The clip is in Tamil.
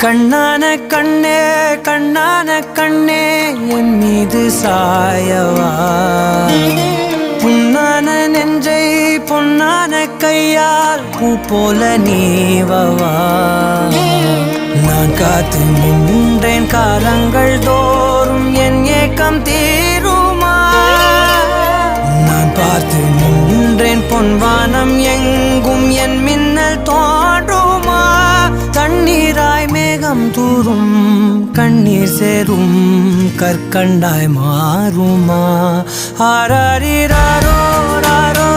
கண்ணான கண்ணே கண்ணான கண்ணே என் மீது சாயவா புண்ணான நெஞ்சை பொன்னான கையால் பூ போல நீவவா நான் காத்து நின்றேன் காலங்கள் தோறும் என் ஏக்கம் தீருமா நான் பார்த்து நின்றேன் பொன்வானம் எங்கும் என் மின்னல் தோன்றுமா தண்ணீராய் மேகம் தூரும் கண்ணீர் சேரும் கற்கண்டாய் மாறுமா ஆராரிராரோ ராரோ